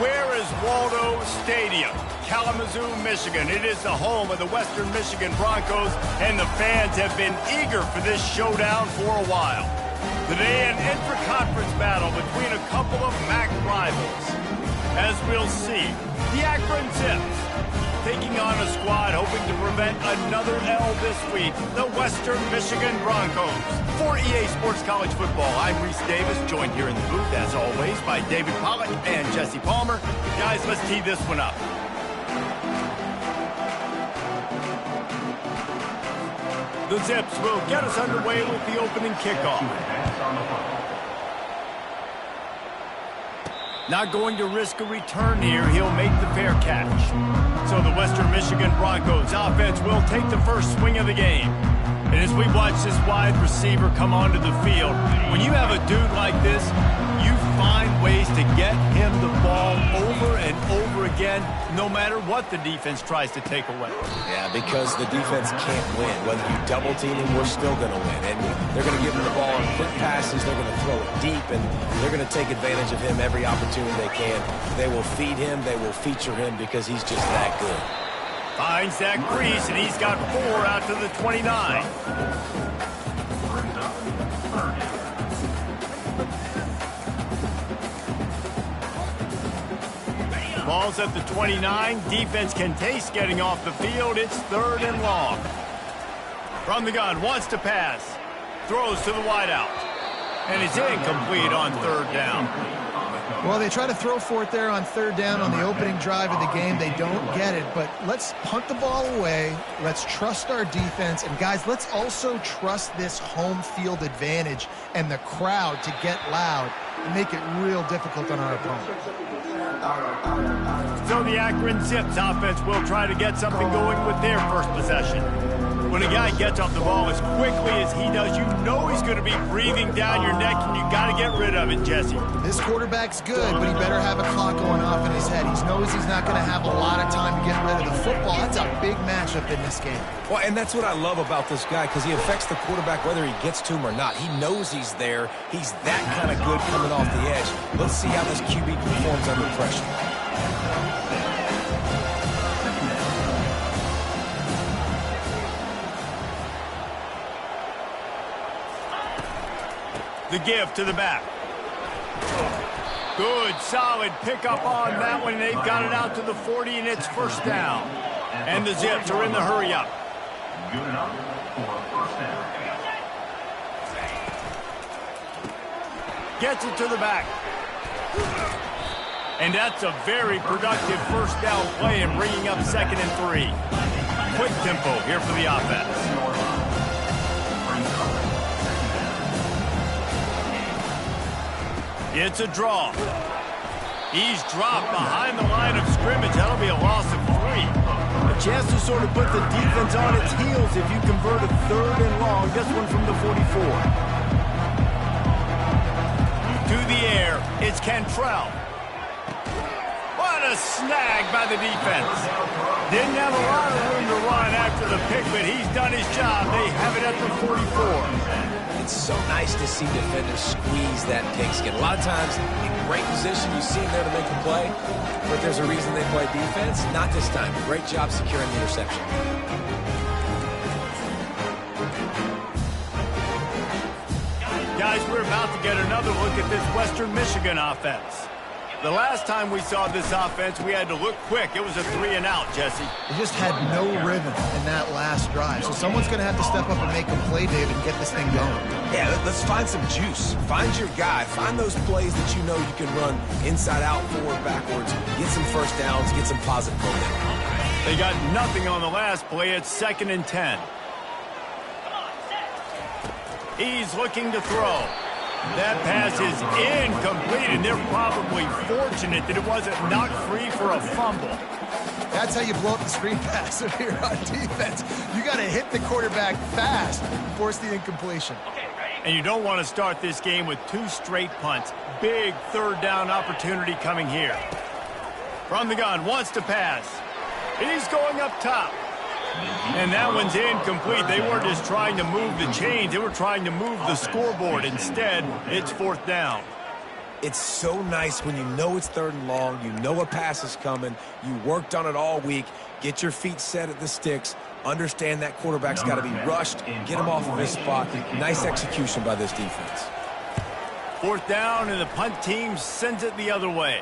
Where is Waldo Stadium? Kalamazoo, Michigan. It is the home of the Western Michigan Broncos, and the fans have been eager for this showdown for a while. Today, an intra-conference battle between a couple of MAC rivals. As we'll see, the Akron Zips taking on a squad hoping to prevent another L this week, the Western Michigan Broncos. For EA Sports College Football, I'm Reese Davis, joined here in the booth, as always, by David Pollack and Jesse Palmer. Guys, let's tee this one up. The Zips will get us underway with the opening kickoff. Not going to risk a return here. He'll make the fair catch. So the Western Michigan Broncos offense will take the first swing of the game. And as we watch this wide receiver come onto the field, when you have a dude like this, you find ways to get him the ball over and over again, no matter what the defense tries to take away. Yeah, because the defense can't win. Whether you double team him, we're still going to win. And they're going to give him the ball on quick passes. They're going to throw it deep, and they're going to take advantage of him every opportunity they can. They will feed him. They will feature him because he's just that good. Finds that crease, and he's got 4 out to the 29. Ball's at the 29. Defense can taste getting off the field. It's 3rd and long. From the gun, wants to pass. Throws to the wideout. And it's incomplete on 3rd down. Well, they try to throw for it there on 3rd down on the opening drive of the game. They don't get it, but let's punt the ball away. Let's trust our defense. And, guys, let's also trust this home field advantage and the crowd to get loud and make it real difficult on our opponent. So the Akron Zips offense will try to get something going with their first possession. When a guy gets off the ball as quickly as he does, you know he's going to be breathing down your neck, and you got to get rid of it, Jesse. This quarterback's good, but he better have a clock going off in his head. He knows he's not going to have a lot of time to get rid of the football. That's a big matchup in this game. Well, and that's what I love about this guy, because he affects the quarterback whether he gets to him or not. He knows he's there. He's that kind of good coming off the edge. Let's see how this QB performs under pressure. The give to the back. Good, solid pickup on that one. They've got it out to the 40, and it's 1st down. And the Zips are in the hurry-up. Gets it to the back. And that's a very productive 1st down play and bringing up 2nd and 3. Quick tempo here for the offense. It's a draw. He's dropped behind the line of scrimmage. That'll be a loss of 3. A chance to sort of put the defense on its heels if you convert a 3rd and long. This one from the 44. To the air, it's Cantrell. What a snag by the defense. Didn't have a lot of room to run after the pick, but he's done his job. They have it at the 44. It's so nice to see defenders squeeze that pigskin. A lot of times, in great position, you see them there to make the play, but there's a reason they play defense. Not this time. Great job securing the interception. Guys, we're about to get another look at this Western Michigan offense. The last time we saw this offense, we had to look quick. It was a 3-and-out, Jesse. They just had no rhythm in that last drive. So someone's going to have to step up and make a play, David, and get this thing going. Yeah, let's find some juice. Find your guy. Find those plays that you know you can run inside out, forward, backwards. Get some 1st downs. Get some positive momentum. They got nothing on the last play. It's 2nd and 10. He's looking to throw. That pass is incomplete, and they're probably fortunate that it wasn't knocked free for a fumble. That's how you blow up the screen pass if you're on defense. You got to hit the quarterback fast and force the incompletion. And you don't want to start this game with 2 straight punts. Big 3rd down opportunity coming here. From the gun, wants to pass. He's going up top. And that one's incomplete. They weren't just trying to move the chains. They were trying to move the scoreboard. Instead, it's 4th down. It's so nice when you know it's 3rd and long, you know a pass is coming, you worked on it all week, get your feet set at the sticks, understand that quarterback's got to be rushed, get him off of his spot. Nice execution by this defense. 4th down, and the punt team sends it the other way.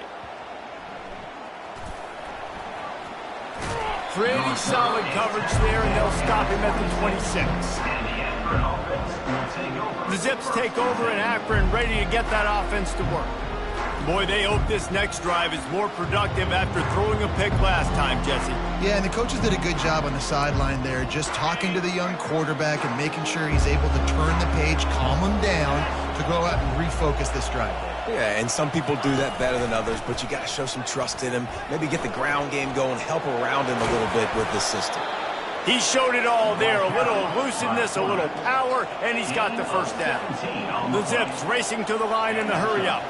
Pretty solid coverage there, and they'll stop him at the 26. The Zips take over in Akron, ready to get that offense to work. Boy, they hope this next drive is more productive after throwing a pick last time, Jesse. Yeah, and the coaches did a good job on the sideline there, just talking to the young quarterback and making sure he's able to turn the page, calm him down, to go out and refocus this drive. Yeah, and some people do that better than others, but you got to show some trust in him, maybe get the ground game going, help around him a little bit with this system. He showed it all there, a little elusiveness, a little power, and he's got the 1st down. The Zips racing to the line in the hurry-up.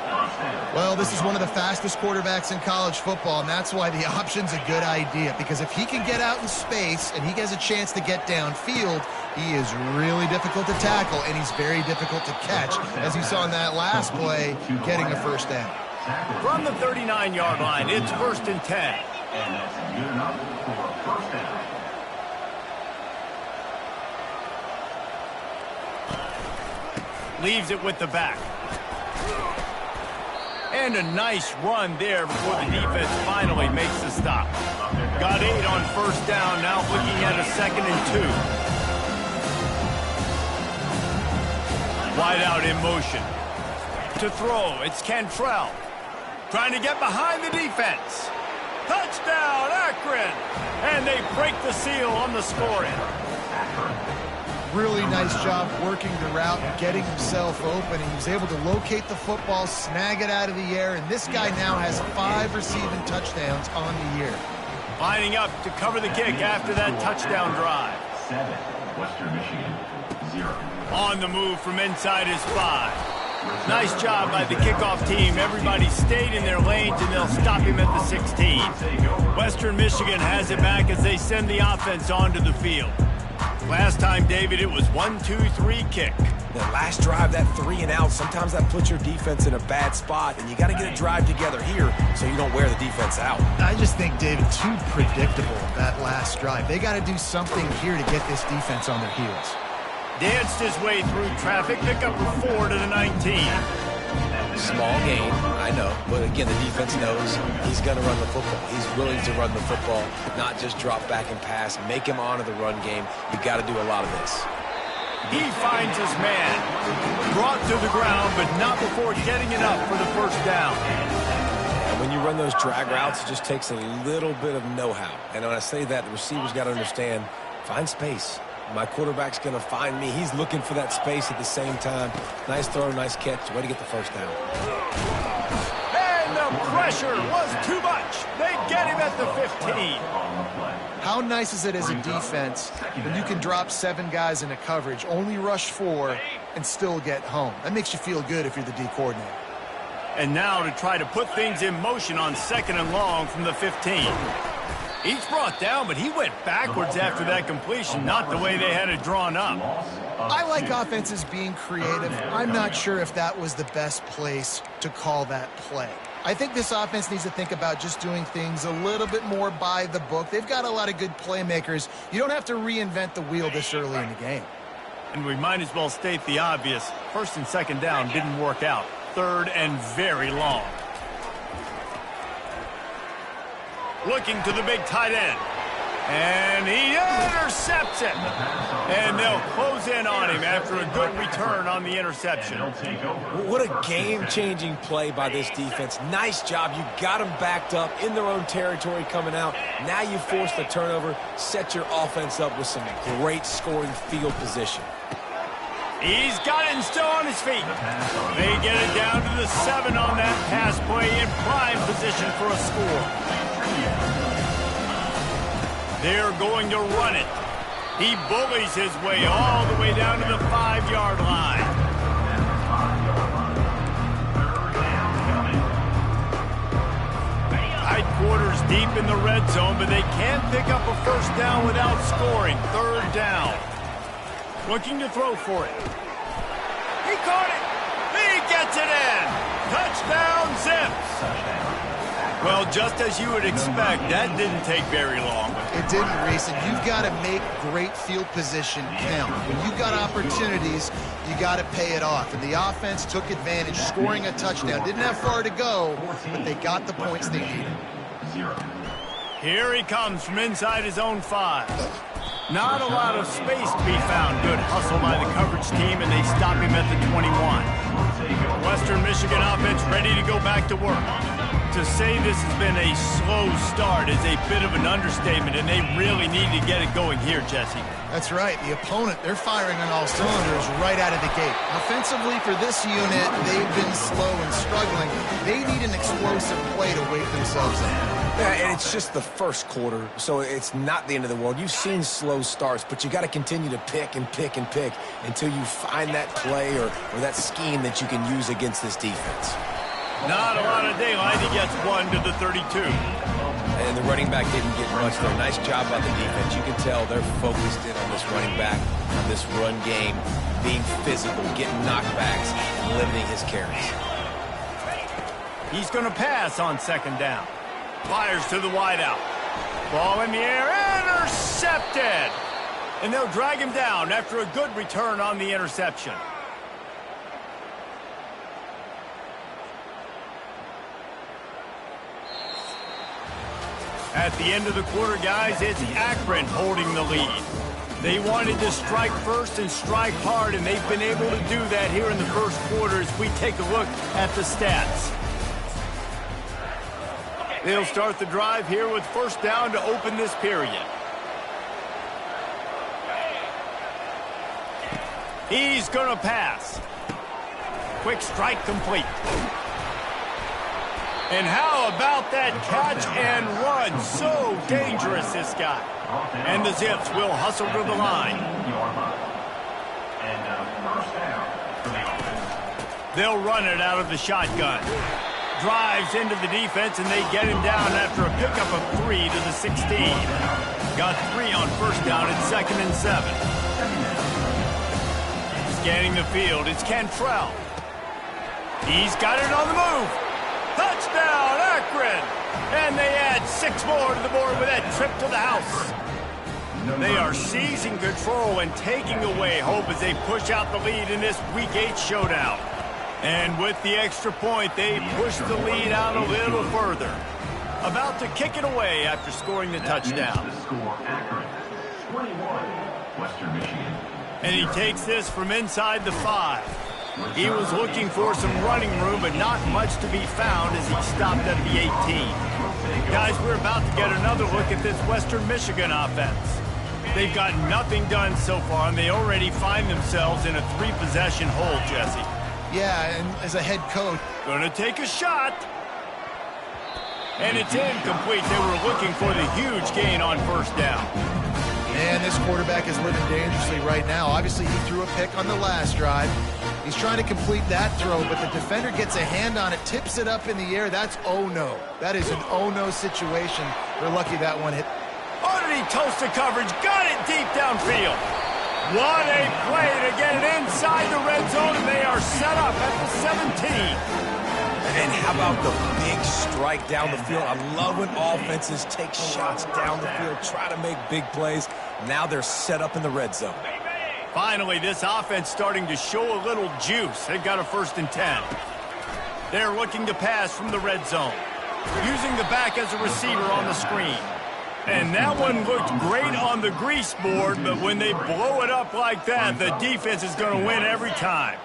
Well, this is one of the fastest quarterbacks in college football, and that's why the option's a good idea, because if he can get out in space and he has a chance to get downfield, he is really difficult to tackle, and he's very difficult to catch, as you saw in that last play, getting a 1st down. From the 39-yard line, it's 1st and 10. And that's good enough for a 1st down. Leaves it with the back. And a nice run there before the defense finally makes the stop. Got 8 on 1st down, now looking at a 2nd and 2. Wide out in motion. To throw, it's Cantrell. Trying to get behind the defense. Touchdown, Akron! And they break the seal on the scoring. Really nice job working the route and getting himself open. He was able to locate the football, snag it out of the air, and this guy now has 5 receiving touchdowns on the year. Lining up to cover the kick after that touchdown drive. 7, Western Michigan, 0. On the move from inside his 5. Nice job by the kickoff team. Everybody stayed in their lanes, and they'll stop him at the 16. Western Michigan has it back as they send the offense onto the field. Last time, David, it was 1-2-3 kick. That last drive, that 3 and out, sometimes that puts your defense in a bad spot, and you got to get a drive together here so you don't wear the defense out. I just think, David, too predictable, that last drive. They got to do something here to get this defense on their heels. Danced his way through traffic, pick up a 4 to the 19. Small gain, I know, but again, the defense knows he's going to run the football. He's willing to run the football, not just drop back and pass, make him honor the run game. You got to do a lot of this. He finds his man, brought to the ground, but not before getting it up for the 1st down. And when you run those drag routes, it just takes a little bit of know-how. And when I say that, the receivers got to understand, find space. My quarterback's going to find me. He's looking for that space at the same time. Nice throw, nice catch. Way to get the 1st down. And the pressure was too much. They get him at the 15. How nice is it as a defense when you can drop 7 guys into coverage, only rush 4, and still get home? That makes you feel good if you're the D coordinator. And now to try to put things in motion on 2nd and long from the 15. He's brought down, but he went backwards after that completion, not the way they had it drawn up. I like offenses being creative. I'm not sure if that was the best place to call that play. I think this offense needs to think about just doing things a little bit more by the book. They've got a lot of good playmakers. You don't have to reinvent the wheel this early in the game. And we might as well state the obvious. 1st and 2nd down didn't work out. 3rd and very long. Looking to the big tight end. And he intercepts it. And they'll close in on him after a good return on the interception. What a game-changing play by this defense. Nice job. You got them backed up in their own territory coming out. Now you force the turnover, set your offense up with some great scoring field position. He's got it and still on his feet. They get it down to the 7 on that pass play in prime position for a score. They're going to run it. He bullies his way all the way down to the 5-yard line. Tight quarters deep in the red zone, but they can't pick up a 1st down without scoring. 3rd down. Looking to throw for it. He caught it. He gets it in. Touchdown, Zips! Well, just as you would expect, that didn't take very long. It didn't, Reese, and you've got to make great field position count. When you've got opportunities, you got to pay it off. And the offense took advantage, scoring a touchdown. Didn't have far to go, but they got the points they needed. Here he comes from inside his own 5. Not a lot of space to be found. Good hustle by the coverage team, and they stop him at the 21. Western Michigan offense ready to go back to work. To say this has been a slow start is a bit of an understatement, and they really need to get it going here, Jesse. That's right. The opponent, they're firing on all cylinders right out of the gate. Offensively for this unit, they've been slow and struggling. They need an explosive play to wake themselves up. Yeah, and it's just the first quarter, so it's not the end of the world. You've seen slow starts, but you got to continue to pick and pick and pick until you find that play or that scheme that you can use against this defense. Not a lot of daylight. He gets 1 to the 32. And the running back didn't get much there. Nice job by the defense. You can tell they're focused in on this running back, on this run game, being physical, getting knockbacks, and limiting his carries. He's going to pass on 2nd down. Fires to the wideout. Ball in the air, intercepted! And they'll drag him down after a good return on the interception. At the end of the quarter, guys, it's Akron holding the lead. They wanted to strike first and strike hard, and they've been able to do that here in the first quarter as we take a look at the stats. They'll start the drive here with 1st down to open this period. He's going to pass. Quick strike complete. And how about that catch and run? So dangerous, this guy. And the Zips will hustle to the line. They'll run it out of the shotgun. Drives into the defense, and they get him down after a pickup of 3 to the 16. Got 3 on 1st down and 2nd and 7. Scanning the field, it's Cantrell. He's got it on the move. Touchdown, Akron! And they add 6 more to the board with that trip to the house. They are seizing control and taking away hope as they push out the lead in this Week 8 showdown. And with the extra point, they push the lead out a little further. About to kick it away after scoring the touchdown. And he takes this from inside the 5. He was looking for some running room, but not much to be found as he stopped at the 18. Guys, we're about to get another look at this Western Michigan offense. They've got nothing done so far, and they already find themselves in a 3-possession hole, Jesse. Yeah, and as a head coach, gonna take a shot. And it's incomplete. They were looking for the huge gain on 1st down. And this quarterback is living dangerously right now. Obviously, he threw a pick on the last drive. He's trying to complete that throw, but the defender gets a hand on it, tips it up in the air. That's oh-no. That is an oh-no situation. We're lucky that one hit. Oh, did he toast the coverage? Got it deep downfield. What a play to get it inside the red zone, and they are set up at the 17. And how about the big strike down the field? I love when offenses take shots down the field, try to make big plays. Now they're set up in the red zone. Finally, this offense starting to show a little juice. They've got a 1st and 10. They're looking to pass from the red zone, using the back as a receiver on the screen. And that one looked great on the grease board, but when they blow it up like that, the defense is going to win every time.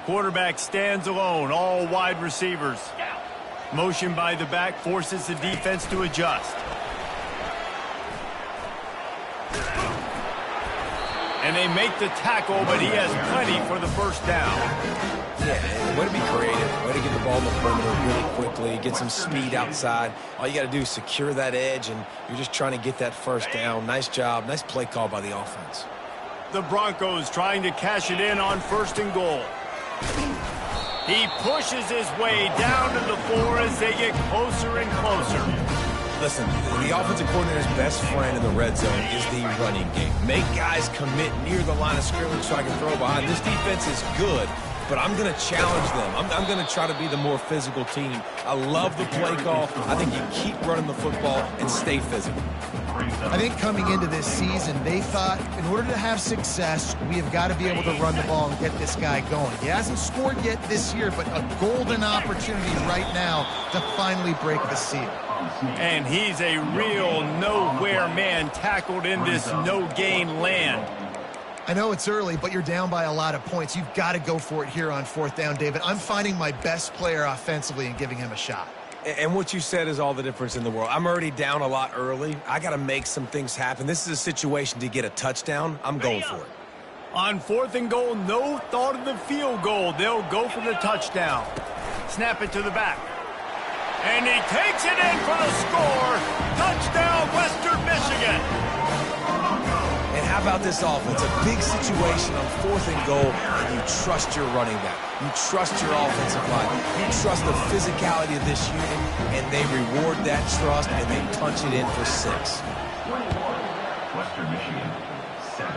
Quarterback stands alone, all wide receivers. Motion by the back forces the defense to adjust. And they make the tackle, but he has plenty for the 1st down. Yeah, way to be creative. Way to get the ball in the perimeter really quickly, get some speed outside. All you got to do is secure that edge, and you're just trying to get that 1st down. Nice job. Nice play call by the offense. The Broncos trying to cash it in on 1st and goal. He pushes his way down to the 4 as they get closer and closer. Listen, the offensive coordinator's best friend in the red zone is the running game. Make guys commit near the line of scrimmage so I can throw behind. This defense is good but I'm going to challenge them. I'm going to try to be the more physical team. I love the play call. I think you keep running the football and stay physical. I think coming into this season, they thought in order to have success, we have got to be able to run the ball and get this guy going. He hasn't scored yet this year, but a golden opportunity right now to finally break the seal. And he's a real nowhere man, tackled in this no-gain land. I know it's early, but you're down by a lot of points. You've got to go for it here on 4th down, David. I'm finding my best player offensively and giving him a shot. And what you said is all the difference in the world. I'm already down a lot early. I got to make some things happen. This is a situation to get a touchdown. I'm going for it. On 4th and goal, no thought of the field goal. They'll go for the touchdown. Snap it to the back. And he takes it in for the score. Touchdown, Western Michigan. And how about this offense? A big situation on 4th and goal, and you trust your running back. You trust your offensive line. You trust the physicality of this unit, and they reward that trust, and they punch it in for 6. Western Michigan, 7.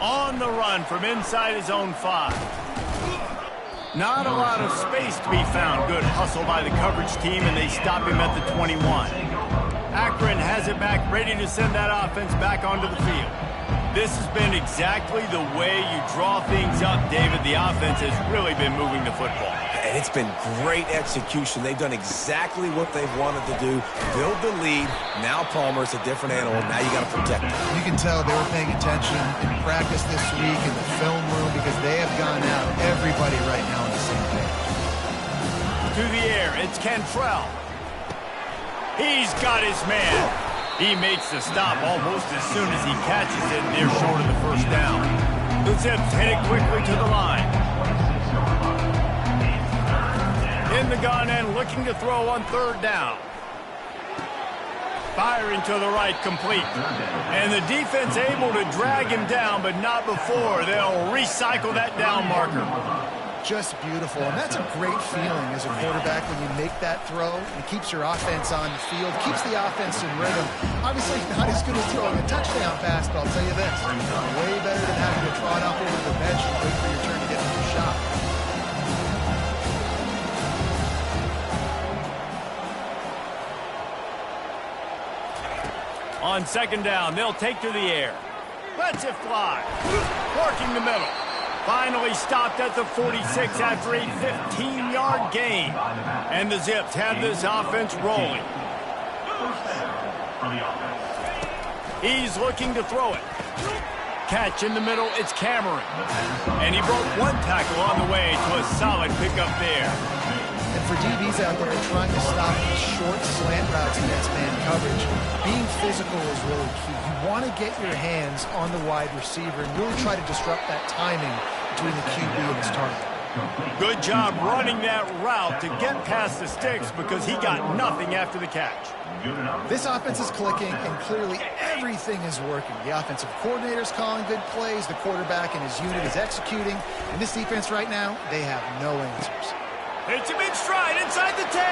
On the run from inside his own 5. Not a lot of space to be found. Good hustle by the coverage team, and they stop him at the 21. Akron has it back, ready to send that offense back onto the field. This has been exactly the way you draw things up, David. The offense has really been moving the football. And it's been great execution. They've done exactly what they've wanted to do. Build the lead. Now Palmer's a different animal. Now you got to protect him. You can tell they were paying attention in practice this week in the film room because they have gone out, everybody right now on the same page. To the air, it's Cantrell. He's got his man. He makes the stop almost as soon as he catches it, and they're short of the 1st down. The Zips hit it quickly to the line. In the gun and looking to throw on 3rd down. Firing to the right, complete. And the defense able to drag him down, but not before. They'll recycle that down marker. Just beautiful, and that's a great feeling as a quarterback when you make that throw. It keeps your offense on the field, keeps the offense in rhythm. Obviously not as good as throwing a touchdown pass, but I'll tell you this, way better than having to trot off over the bench and wait for your turn to get a new shot. On 2nd down, they'll take to the air. Lets it fly. Working the middle. Finally stopped at the 46 after a 15-yard gain. And the Zips have this offense rolling. He's looking to throw it. Catch in the middle, it's Cameron. And he broke 1 tackle on the way to a solid pickup there. And for DBs out there trying to stop these short slant routes against man coverage, being physical is really key. You want to get your hands on the wide receiver and really try to disrupt that timing between the QB and his target. Good job running that route to get past the sticks because he got nothing after the catch. This offense is clicking, and clearly everything is working. The offensive coordinator's calling good plays, the quarterback and his unit is executing, and this defense right now, they have no answers. It's a big stride inside the 10.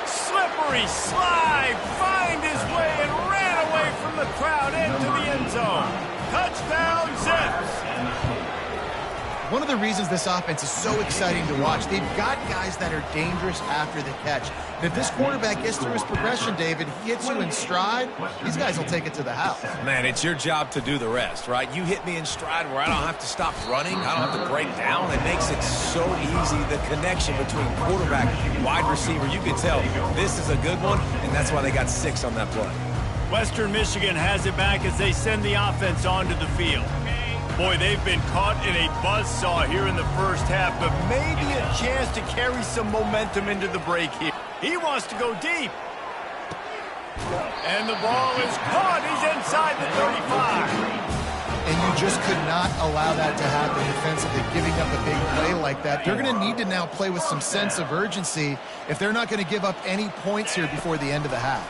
Slippery slide, find his way and ran away from the crowd into the end zone. Touchdown, Zips. One of the reasons this offense is so exciting to watch, they've got guys that are dangerous after the catch. And if this quarterback gets through his progression, David, he hits you in stride, these guys will take it to the house. Man, it's your job to do the rest, right? You hit me in stride where I don't have to stop running. I don't have to break down. It makes it so easy, the connection between quarterback and wide receiver. You can tell this is a good one, and that's why they got 6 on that play. Western Michigan has it back as they send the offense onto the field. Boy, they've been caught in a buzzsaw here in the 1st half, but maybe a chance to carry some momentum into the break here. He wants to go deep. And the ball is caught. He's inside the 35. And you just could not allow that to happen defensively, giving up a big play like that. They're going to need to now play with some sense of urgency if they're not going to give up any points here before the end of the half.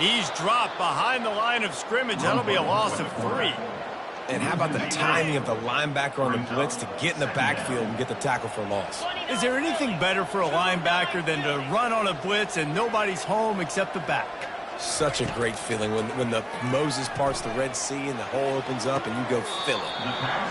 He's dropped behind the line of scrimmage. That'll be a loss of 3. And how about the timing of the linebacker on the blitz to get in the backfield and get the tackle for loss? Is there anything better for a linebacker than to run on a blitz and nobody's home except the back? Such a great feeling when the Moses parts the Red Sea and the hole opens up and you go fill it.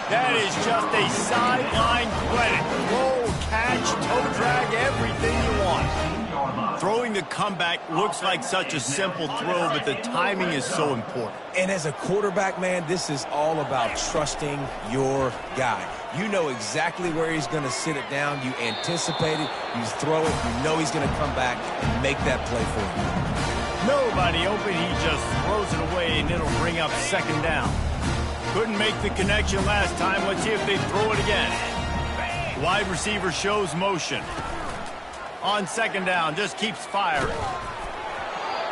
That is just a sideline credit. Roll, catch, toe drag, everything you want. Throwing the comeback looks like such a simple throw, but the timing is so important. And as a quarterback, man, this is all about trusting your guy. You know exactly where he's going to sit it down. You anticipate it. You throw it. You know he's going to come back and make that play for you. Nobody open, he just throws it away, and it'll bring up second down. Couldn't make the connection last time. Let's see if they throw it again. Wide receiver shows motion. On second down, just keeps firing.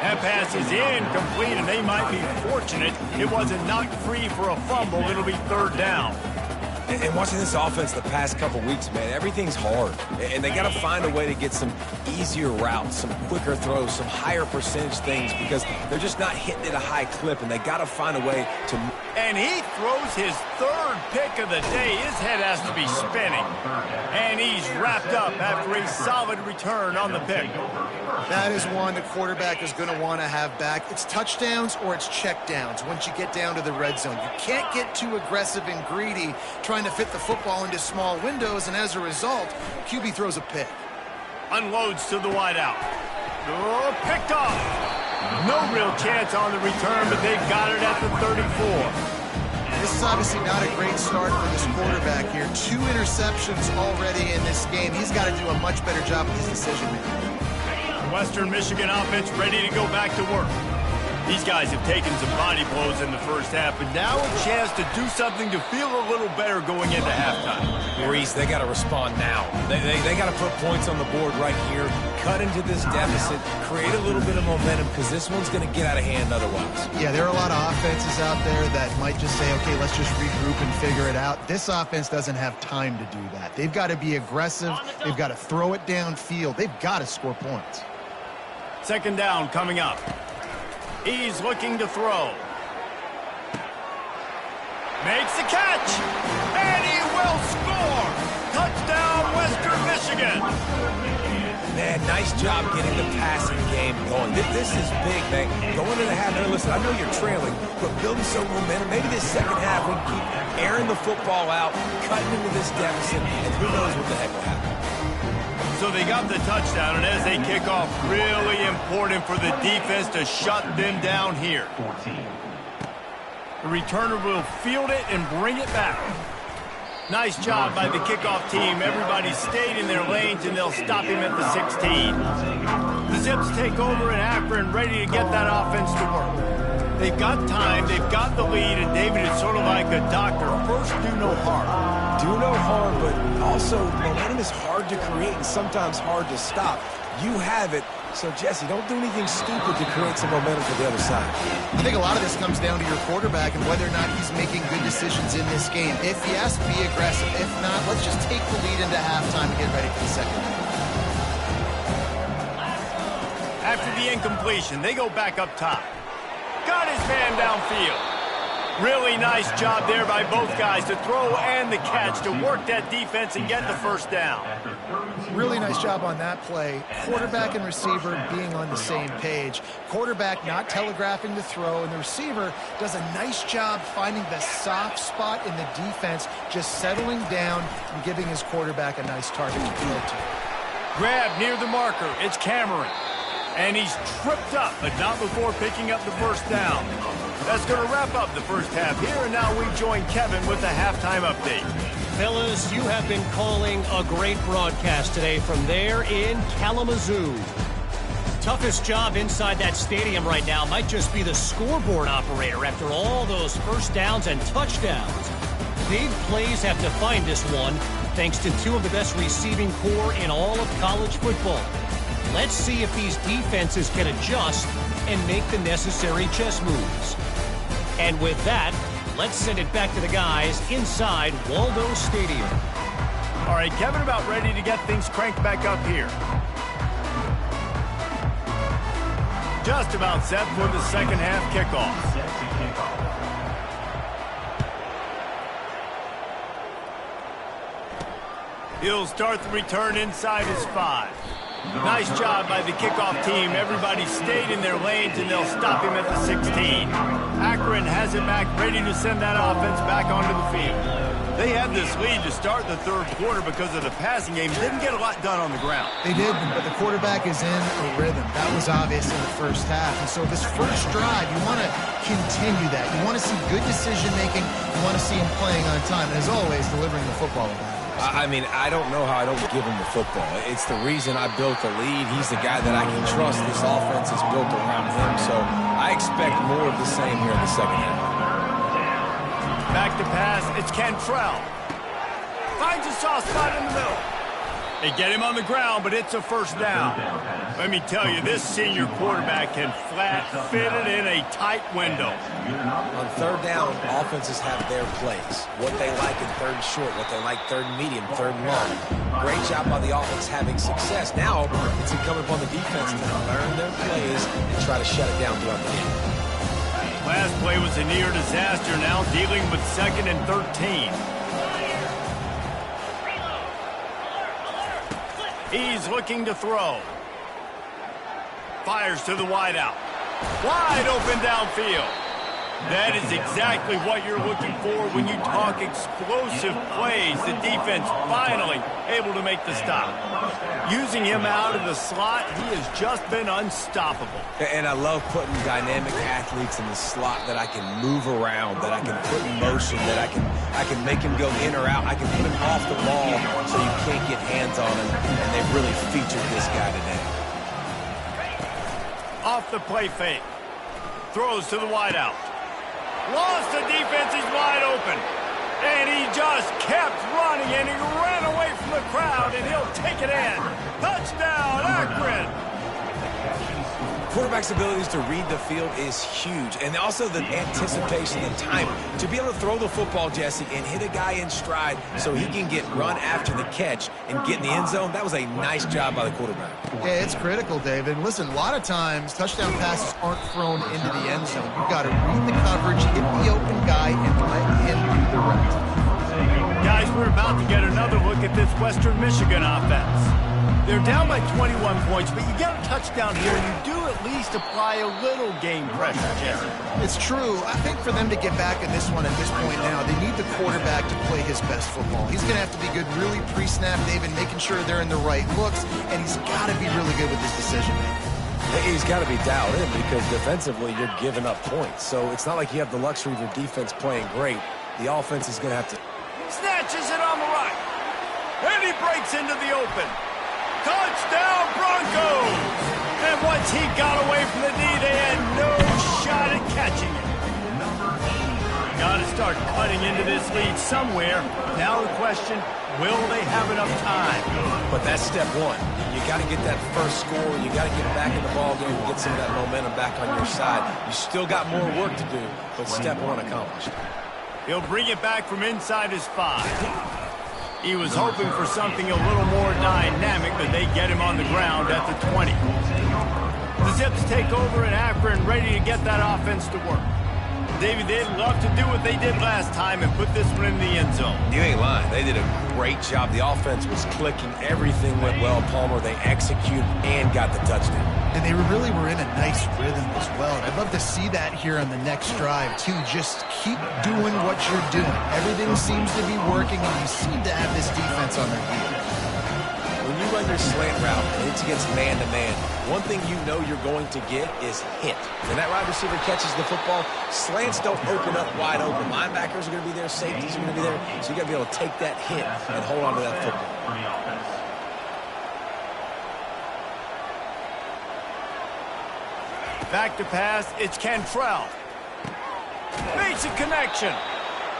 That pass is incomplete, and they might be fortunate it wasn't knocked free for a fumble. It'll be third down. And watching this offense the past couple weeks, man, everything's hard. And they got to find a way to get some easier routes, some quicker throws, some higher percentage things because they're just not hitting at a high clip, and they got to find a way to... And he throws his third pick of the day. His head has to be spinning. And he's wrapped up after a solid return on the pick. That is one the quarterback is going to want to have back. It's touchdowns or it's checkdowns once you get down to the red zone. You can't get too aggressive and greedy trying to fit the football into small windows, and as a result, QB throws a pick. Unloads to the wideout. Oh, picked off. No real chance on the return, but they've got it at the 34. This is obviously not a great start for this quarterback here. 2 interceptions already in this game. He's got to do a much better job with his decision-making. Western Michigan offense ready to go back to work. These guys have taken some body blows in the first half, but now a chance to do something to feel a little better going into halftime. Maurice, they got to respond now. They got to put points on the board right here, cut into this deficit, create a little bit of momentum because this one's going to get out of hand otherwise. Yeah, there are a lot of offenses out there that might just say, okay, let's just regroup and figure it out. This offense doesn't have time to do that. They've got to be aggressive. They've got to throw it downfield. They've got to score points. Second down coming up. He's looking to throw. Makes the catch. And he will score. Touchdown, Western Michigan. Man, nice job getting the passing game going. This is big, man. Going into the half, listen, I know you're trailing, but building some momentum. Maybe this second half we can keep airing the football out, cutting into this deficit, and who knows what the heck will happen. So they got the touchdown, and as they kick off, really important for the defense to shut them down here. The returner will field it and bring it back. Nice job by the kickoff team. Everybody stayed in their lanes, and they'll stop him at the 16. The Zips take over in Akron, ready to get that offense to work. They've got time, they've got the lead, and David is sort of like a doctor. First, do no harm. Do no harm, but also momentum is hard to create and sometimes hard to stop. You have it, so Jesse, don't do anything stupid to create some momentum for the other side. I think a lot of this comes down to your quarterback and whether or not he's making good decisions in this game. If yes, be aggressive. If not, let's just take the lead into halftime and get ready for the second half. After the incompletion, they go back up top. Got his man downfield. Really nice job there by both guys to throw and the catch to work that defense and get the first down. Really nice job on that play. Quarterback and receiver being on the same page. Quarterback not telegraphing the throw, and the receiver does a nice job finding the soft spot in the defense, just settling down and giving his quarterback a nice target to throw to. Grab near the marker. It's Cameron. And he's tripped up, but not before picking up the first down. That's going to wrap up the first half here, and now we join Kevin with the halftime update. Fellas, you have been calling a great broadcast today from there in Kalamazoo. Toughest job inside that stadium right now might just be the scoreboard operator after all those first downs and touchdowns. Big plays have defined this one, thanks to 2 of the best receiving corps in all of college football. Let's see if these defenses can adjust and make the necessary chess moves. And with that, let's send it back to the guys inside Waldo Stadium. All right, Kevin, about ready to get things cranked back up here. Just about set for the second half kickoff. He'll start the return inside his 5. Nice job by the kickoff team. Everybody stayed in their lanes, and they'll stop him at the 16. Akron has it back, ready to send that offense back onto the field. They had this lead to start the third quarter because of the passing game. Didn't get a lot done on the ground. They did, but the quarterback is in a rhythm. That was obvious in the first half. And so this first drive, you want to continue that. You want to see good decision-making. You want to see him playing on time. And as always, delivering the football. I mean, I don't know how I don't give him the football. It's the reason I built the lead. He's the guy that I can trust. This offense is built around him. So I expect more of the same here in the second half. Back to pass, it's Cantrell. Finds a soft spot in the middle. They get him on the ground, but it's a first down. Let me tell you, this senior quarterback can flat fit it in a tight window. On third down, offenses have their plays. What they like in third and short, what they like third and medium, third and long. Great job by the offense having success. Now, it's incumbent upon the defense to learn their plays and try to shut it down throughout the game. Last play was a near disaster, now dealing with 2nd and 13. He's looking to throw. Fires to the wideout. Wide open downfield. That is exactly what you're looking for when you talk explosive plays. The defense finally able to make the stop. Using him out of the slot, he has just been unstoppable. And I love putting dynamic athletes in the slot that I can move around, that I can put in motion, that I can make him go in or out. I can put him off the ball so you can't get hands on him, and they've really featured this guy today. Off the play fake. Throws to the wideout. Lost the defense, he's wide open. And he just kept running, and he ran away from the crowd, and he'll take it in. Touchdown, Akron! Quarterback's abilities to read the field is huge, and also the anticipation and timing. To be able to throw the football, Jesse, and hit a guy in stride so he can get run after the catch and get in the end zone, that was a nice job by the quarterback. Yeah, it's critical, David. Listen, a lot of times touchdown passes aren't thrown into the end zone. You've got to read the coverage, hit the open guy, and let him do the rest. Guys, we're about to get another look at this Western Michigan offense. They're down by 21 points, but you get a touchdown here, and you do at least apply a little game pressure, Jerry. It's true. I think for them to get back in this one at this point now, they need the quarterback to play his best football. He's going to have to be good really pre-snap, David, making sure they're in the right looks, and he's got to be really good with his decision-making. He's got to be dialed in because defensively you're giving up points. So it's not like you have the luxury of your defense playing great. The offense is going to have to... Snatches it on the right. And he breaks into the open. Touchdown, Broncos! And once he got away from the knee, they had no shot at catching it. Got to start cutting into this lead somewhere. Now the question, will they have enough time? But that's step one. You got to get that first score. You got to get back in the ball game and get some of that momentum back on your side. You still got more work to do, but step one accomplished. He'll bring it back from inside his 5. He was hoping for something a little more dynamic, but they get him on the ground at the 20. The Zips take over in Akron, ready to get that offense to work. David, they'd love to do what they did last time and put this one in the end zone. You ain't lying. They did a great job. The offense was clicking. Everything went well. Palmer, they executed and got the touchdown. And they really were in a nice rhythm as well. And I'd love to see that here on the next drive, too. Just keep doing what you're doing. Everything seems to be working, and you seem to have this defense on their heels. When you run your slant route and it's against man-to-man, one thing you know you're going to get is hit. When that wide receiver catches the football, slants don't open up wide open. Linebackers are going to be there, safeties are going to be there, so you got to be able to take that hit and hold on to that football. Back to pass, it's Cantrell. Makes a connection.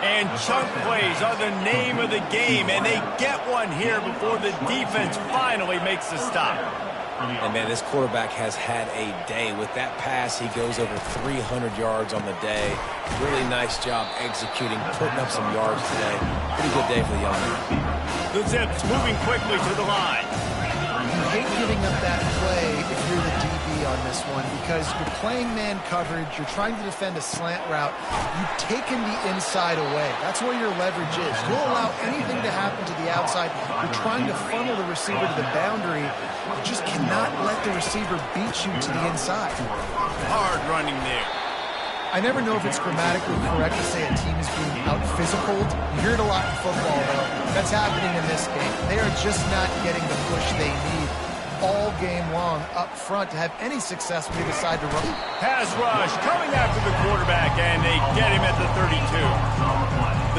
And chunk plays are the name of the game, and they get one here before the defense finally makes the stop. And, man, this quarterback has had a day. With that pass, he goes over 300 yards on the day. Really nice job executing, putting up some yards today. Pretty good day for the young man. The Zips moving quickly to the line. hate giving up that play if you're the DB on this one because you're playing man coverage, you're trying to defend a slant route, you've taken the inside away. That's where your leverage is. You'll allow anything to happen to the outside. You're trying to funnel the receiver to the boundary. You just cannot let the receiver beat you to the inside. Hard running there. I never know if it's grammatically correct to say a team is being out-physicaled. You hear it a lot in football, though. That's happening in this game. They are just not getting the push they need all game long up front to have any success when they decide to run. Pass rush coming after the quarterback, and they get him at the 32.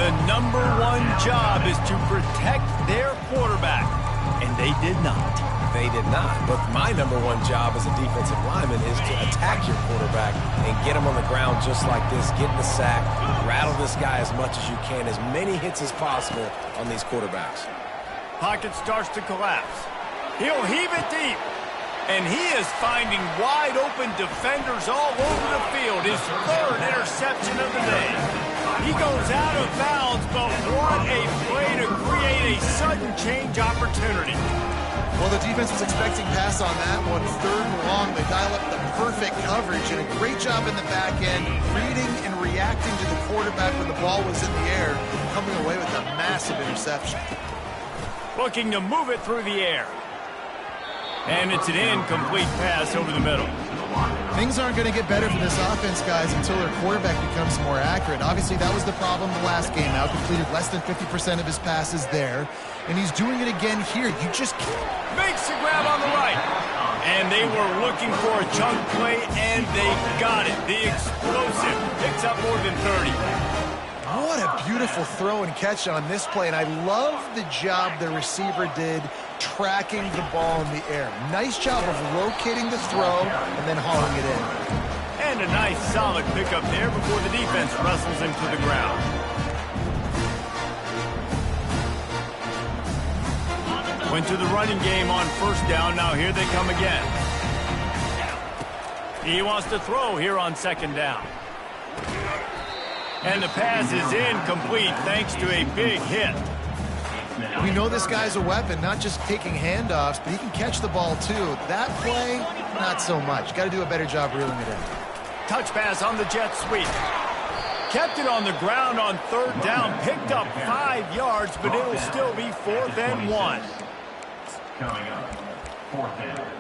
The number one job is to protect their quarterback, and they did not. They did not. But my number one job as a defensive lineman is to attack your quarterback and get him on the ground just like this. Get in the sack, rattle this guy as much as you can, as many hits as possible on these quarterbacks. Pocket starts to collapse. He'll heave it deep. And he is finding wide open defenders all over the field. His third interception of the day. He goes out of bounds, but what a play to create a sudden change opportunity. Well, the defense was expecting pass on that one. Third and long, they dial up the perfect coverage and a great job in the back end, reading and reacting to the quarterback when the ball was in the air, coming away with a massive interception. Looking to move it through the air. And it's an incomplete pass over the middle. Things aren't going to get better for this offense, guys, until their quarterback becomes more accurate. Obviously, that was the problem the last game out. Completed less than 50% of his passes there. And he's doing it again here. You just can't. Makes the grab on the right. And they were looking for a chunk play, and they got it. The explosive picks up more than 30. What a beautiful throw and catch on this play. And I love the job the receiver did tracking the ball in the air. Nice job of locating the throw and then hauling it in. And a nice solid pickup there before the defense wrestles him to the ground. Went to the running game on first down. Now here they come again. He wants to throw here on second down. And the pass is incomplete thanks to a big hit. We know this guy's a weapon, not just taking handoffs, but he can catch the ball too. That play, not so much. Got to do a better job reeling it in. Touch pass on the jet sweep. Kept it on the ground on third down. Picked up 5 yards, but it'll still be 4th and 1. Coming up, 4th down.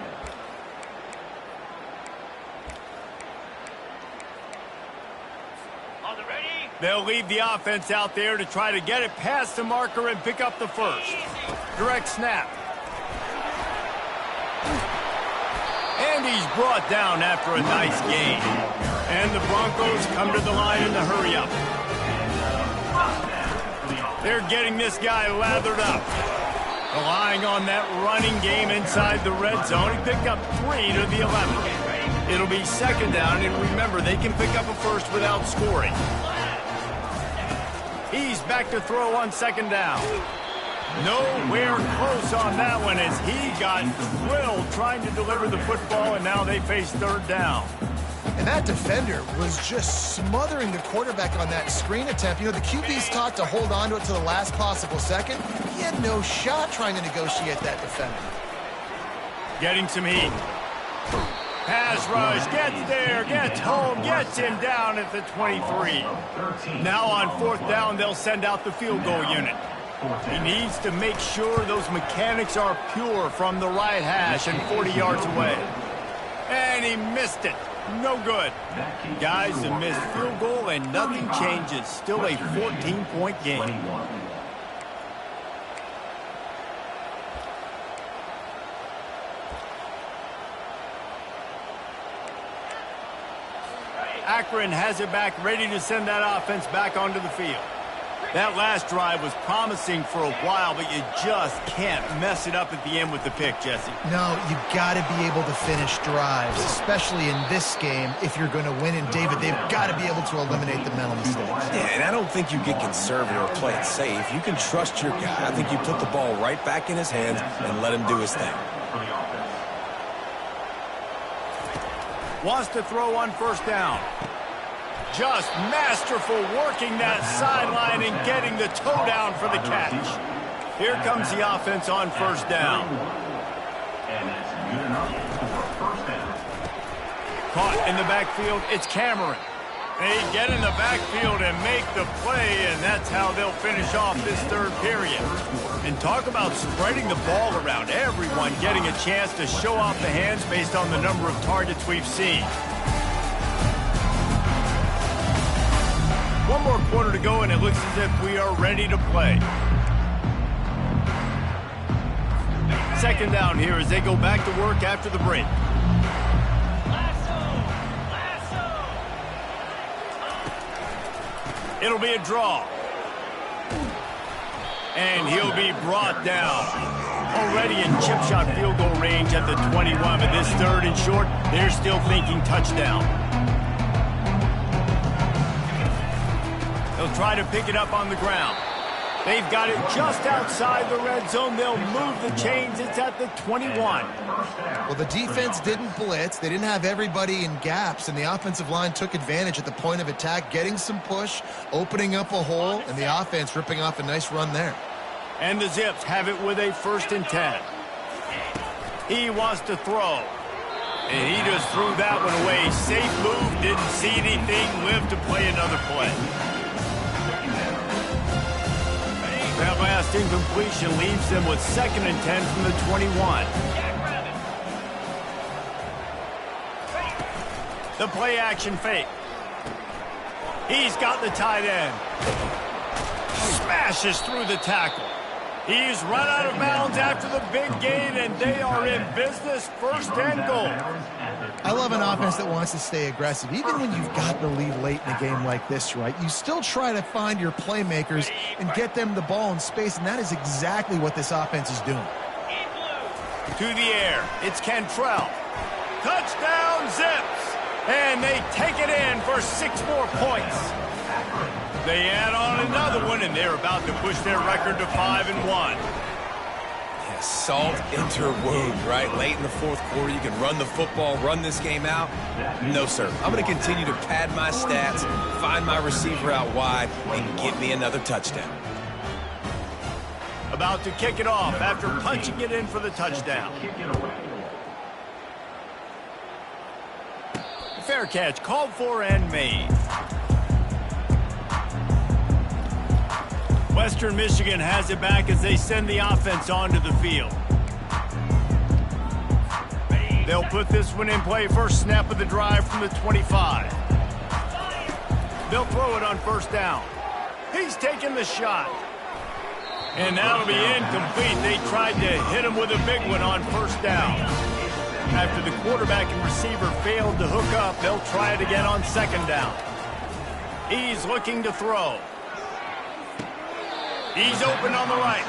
They'll leave the offense out there to try to get it past the marker and pick up the first. Direct snap. And he's brought down after a nice gain. And the Broncos come to the line in the hurry-up. They're getting this guy lathered up. Relying on that running game inside the red zone. He picked up 3 to the 11. It'll be second down, and remember, they can pick up a first without scoring. He's back to throw on second down. Nowhere close on that one as he got thrilled trying to deliver the football, and now they face third down. And that defender was just smothering the quarterback on that screen attempt. You know, the QB's taught to hold on to it to the last possible second. He had no shot trying to negotiate that defender. Getting some heat. Pass rush, gets there, gets home, gets him down at the 23. Now on 4th down, they'll send out the field goal unit. He needs to make sure those mechanics are pure from the right hash and 40 yards away. And he missed it. No good. Guys, a missed field goal and nothing changes. Still a 14-point game. Akron has it back, ready to send that offense back onto the field. That last drive was promising for a while, but you just can't mess it up at the end with the pick, Jesse. No, you got to be able to finish drives, especially in this game if you're going to win. And, David, they've got to be able to eliminate the mental mistakes. Yeah, and I don't think you get conservative or play it safe. You can trust your guy. I think you put the ball right back in his hands and let him do his thing. Wants to throw on first down. Just masterful working that sideline and getting the toe down for the catch. Here comes the offense on first down. Caught in the backfield, it's Cameron. They get in the backfield and make the play, and that's how they'll finish off this third period. And talk about spreading the ball around. Everyone getting a chance to show off the hands based on the number of targets we've seen. One more quarter to go, and it looks as if we are ready to play. Second down here as they go back to work after the break. It'll be a draw. And he'll be brought down. Already in chip shot field goal range at the 21, but this third and short, they're still thinking touchdown. They'll try to pick it up on the ground. They've got it just outside the red zone. They'll move the chains. It's at the 21. Well, the defense didn't blitz. They didn't have everybody in gaps, and the offensive line took advantage at the point of attack, getting some push, opening up a hole, and the offense ripping off a nice run there. And the Zips have it with a 1st and 10. He wants to throw. And he just threw that one away. Safe move, didn't see anything, lived to play another play. That last incompletion leaves them with 2nd and 10 from the 21. The play action fake. He's got the tight end. Smashes through the tackle. He's run out of bounds after the big gain, and they are in business. 1st and goal. I love an offense that wants to stay aggressive. Even when you've got the lead late in a game like this, right, you still try to find your playmakers and get them the ball in space, and that is exactly what this offense is doing. To the air, it's Cantrell. Touchdown, Zips! And they take it in for 6 more points. They add on another one, and they're about to push their record to 5-1. Yeah, salt into her wound, right? Late in the 4th quarter, you can run the football, run this game out. No, sir. I'm going to continue to pad my stats, find my receiver out wide, and get me another touchdown. About to kick it off after punching it in for the touchdown. Fair catch called for and made. Western Michigan has it back as they send the offense onto the field. They'll put this one in play. First snap of the drive from the 25. They'll throw it on 1st down. He's taking the shot. And that'll be incomplete. They tried to hit him with a big one on 1st down. After the quarterback and receiver failed to hook up, they'll try it again on 2nd down. He's looking to throw. He's open on the right.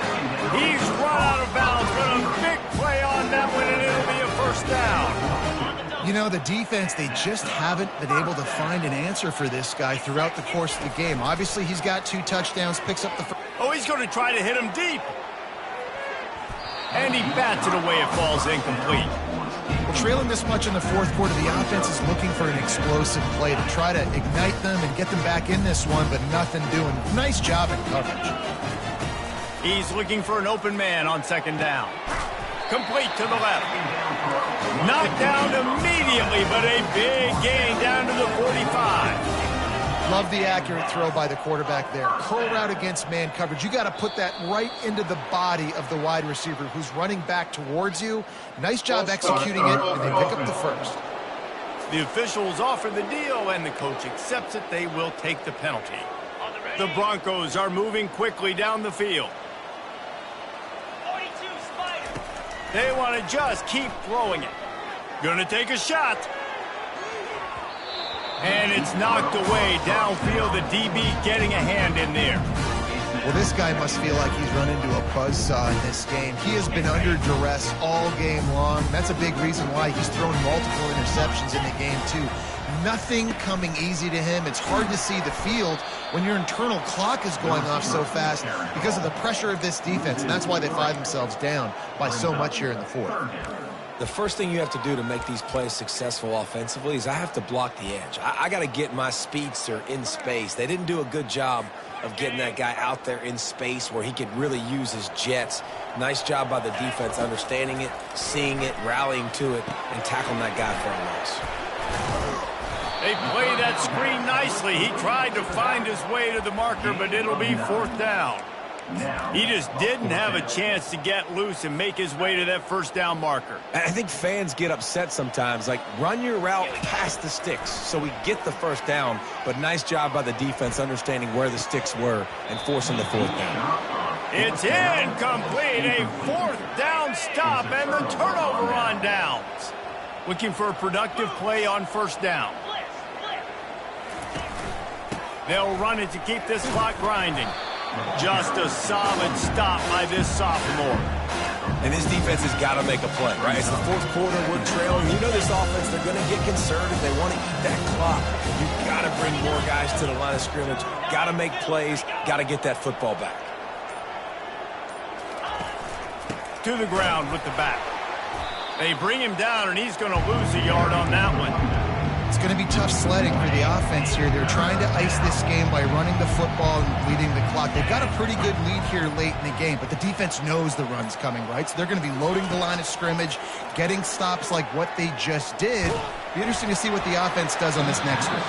He's run out of bounds, but a big play on that one, and it'll be a 1st down. You know, the defense, they just haven't been able to find an answer for this guy throughout the course of the game. Obviously, he's got 2 touchdowns, picks up the first. Oh, he's going to try to hit him deep. And he bats it away. It falls incomplete. Well, trailing this much in the 4th quarter, the offense is looking for an explosive play to try to ignite them and get them back in this one, but nothing doing. Nice job in coverage. He's looking for an open man on 2nd down. Complete to the left. Knocked down immediately, but a big gain down to the 45. Love the accurate throw by the quarterback there. Curl route against man coverage. You got to put that right into the body of the wide receiver who's running back towards you. Nice job executing it, and they pick up the 1st. The officials offer the deal, and the coach accepts it. They will take the penalty. The Broncos are moving quickly down the field. They want to just keep throwing it. Gonna take a shot. And it's knocked away downfield. The DB getting a hand in there. Well, this guy must feel like he's run into a buzzsaw in this game. He has been under duress all game long. That's a big reason why he's thrown multiple interceptions in the game, too. Nothing coming easy to him. It's hard to see the field when your internal clock is going off so fast because of the pressure of this defense, and that's why they find themselves down by so much here in the 4th. The first thing you have to do to make these plays successful offensively is I have to block the edge. I got to get my speedster in space. They didn't do a good job of getting that guy out there in space where he could really use his jets. Nice job by the defense understanding it, seeing it, rallying to it, and tackling that guy for a loss. They play that screen nicely. He tried to find his way to the marker, but it'll be 4th down. He just didn't have a chance to get loose and make his way to that 1st down marker. I think fans get upset sometimes. Like, run your route past the sticks so we get the 1st down, but nice job by the defense understanding where the sticks were and forcing the 4th down. It's incomplete. A 4th down stop and the turnover on downs. Looking for a productive play on 1st down. They'll run it to keep this clock grinding. Just a solid stop by this sophomore. And this defense has got to make a play, right? It's the 4th quarter. We're trailing. You know this offense, they're going to get conservative. They want to eat that clock. You've got to bring more guys to the line of scrimmage. Got to make plays. Got to get that football back. To the ground with the back. They bring him down, and he's going to lose a yard on that one. It's going to be tough sledding for the offense here. They're trying to ice this game by running the football and bleeding the clock. They've got a pretty good lead here late in the game, but the defense knows the run's coming, right? So they're going to be loading the line of scrimmage, getting stops like what they just did. Be interesting to see what the offense does on this next one.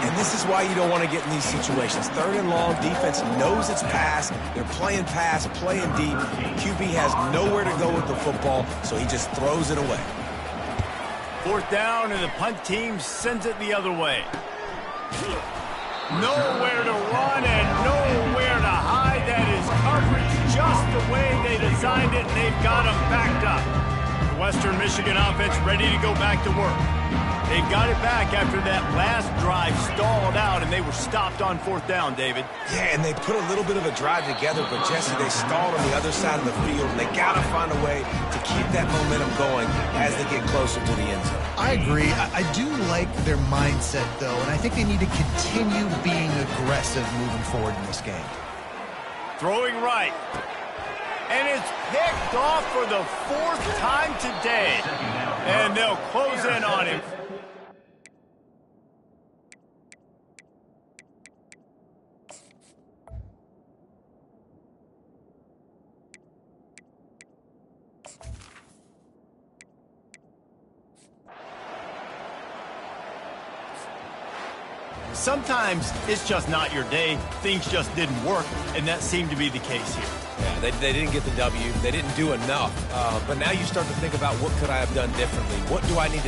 And this is why you don't want to get in these situations. 3rd and long, defense knows it's pass. They're playing pass, playing deep. QB has nowhere to go with the football, so he just throws it away. 4th down, and the punt team sends it the other way. Nowhere to run and nowhere to hide. That is coverage just the way they designed it, and they've got them backed up. The Western Michigan offense ready to go back to work. They've got it back after that last drive stalled out, and they were stopped on 4th down, David. Yeah, and they put a little bit of a drive together, but, Jesse, they stalled on the other side of the field, and they got to find a way to keep that momentum going as they get closer to the end zone. I agree. I do like their mindset, though, and I think they need to continue being aggressive moving forward in this game. Throwing right. And it's picked off for the 4th time today. And they'll close in on him. Sometimes it's just not your day. Things just didn't work, and that seemed to be the case here. Yeah, they didn't get the W. They didn't do enough. But now you start to think about what could I have done differently? What do I need to